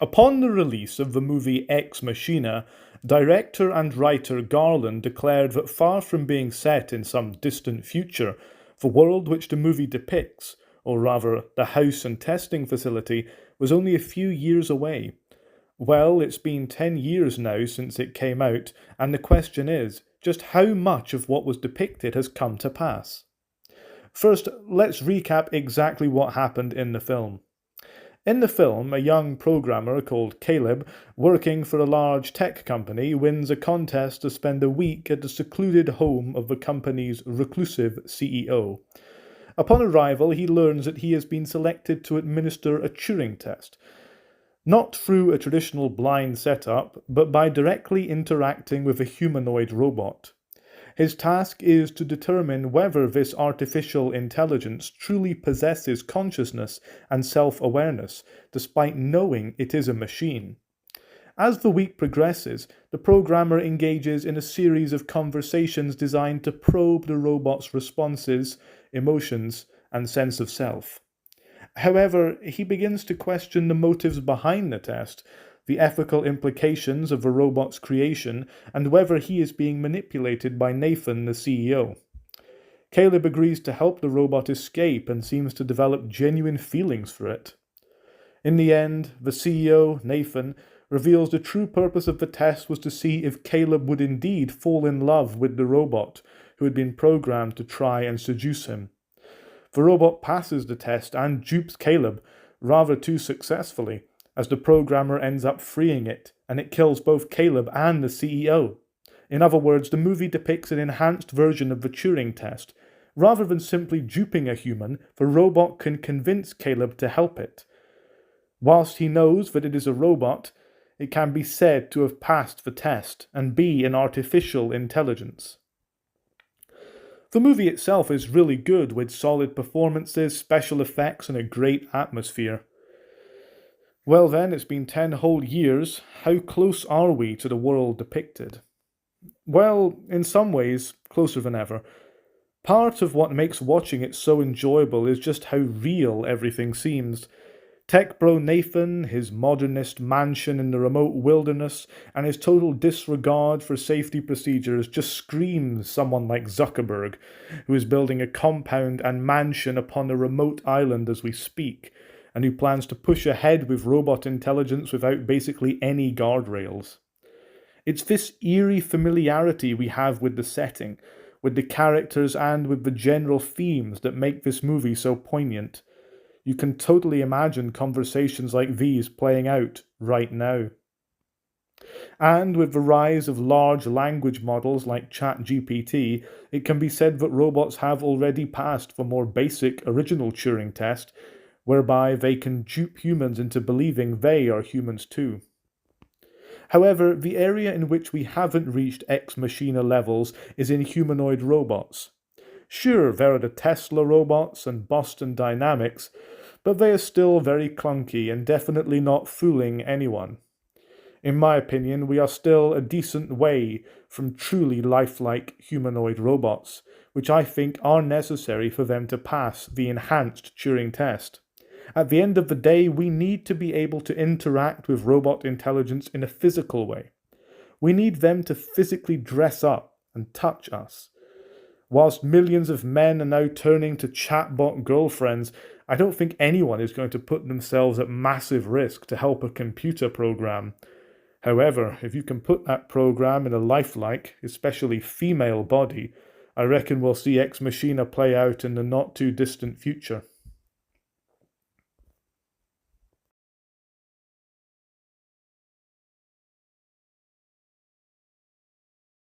Upon the release of the movie Ex Machina, director and writer Garland declared that far from being set in some distant future, the world which the movie depicts, or rather the house and testing facility, was only a few years away. Well, it's been 10 years now since it came out, and the question is, just how much of what was depicted has come to pass? First, let's recap exactly what happened in the film. In the film, a young programmer called Caleb, working for a large tech company, wins a contest to spend a week at the secluded home of the company's reclusive CEO. Upon arrival, he learns that he has been selected to administer a Turing test, not through a traditional blind setup, but by directly interacting with a humanoid robot. His task is to determine whether this artificial intelligence truly possesses consciousness and self-awareness, despite knowing it is a machine. As the week progresses, the programmer engages in a series of conversations designed to probe the robot's responses, emotions, and sense of self. However, he begins to question the motives behind the test, the ethical implications of the robot's creation, and whether he is being manipulated by Nathan, the CEO. Caleb agrees to help the robot escape and seems to develop genuine feelings for it. In the end, the CEO, Nathan, reveals the true purpose of the test was to see if Caleb would indeed fall in love with the robot, who had been programmed to try and seduce him. The robot passes the test and dupes Caleb, rather too successfully, as the programmer ends up freeing it, and it kills both Caleb and the CEO. In other words, the movie depicts an enhanced version of the Turing test. Rather than simply duping a human, the robot can convince Caleb to help it. Whilst he knows that it is a robot, it can be said to have passed the test and be an artificial intelligence. The movie itself is really good, with solid performances, special effects, and a great atmosphere. Well then, it's been 10 whole years. How close are we to the world depicted? Well, in some ways, closer than ever. Part of what makes watching it so enjoyable is just how real everything seems. Tech bro Nathan, his modernist mansion in the remote wilderness, and his total disregard for safety procedures just screams someone like Zuckerberg, who is building a compound and mansion upon a remote island as we speak, and who plans to push ahead with robot intelligence without basically any guardrails. It's this eerie familiarity we have with the setting, with the characters, and with the general themes that make this movie so poignant. You can totally imagine conversations like these playing out right now. And with the rise of large language models like ChatGPT, it can be said that robots have already passed the more basic original Turing test, whereby they can dupe humans into believing they are humans too. However, the area in which we haven't reached Ex Machina levels is in humanoid robots. Sure, there are the Tesla robots and Boston Dynamics, but they are still very clunky and definitely not fooling anyone. In my opinion, we are still a decent way from truly lifelike humanoid robots, which I think are necessary for them to pass the enhanced Turing test. At the end of the day, we need to be able to interact with robot intelligence in a physical way. We need them to physically dress up and touch us. Whilst millions of men are now turning to chatbot girlfriends, I don't think anyone is going to put themselves at massive risk to help a computer program. However, if you can put that program in a lifelike, especially female body, I reckon we'll see Ex Machina play out in the not too distant future.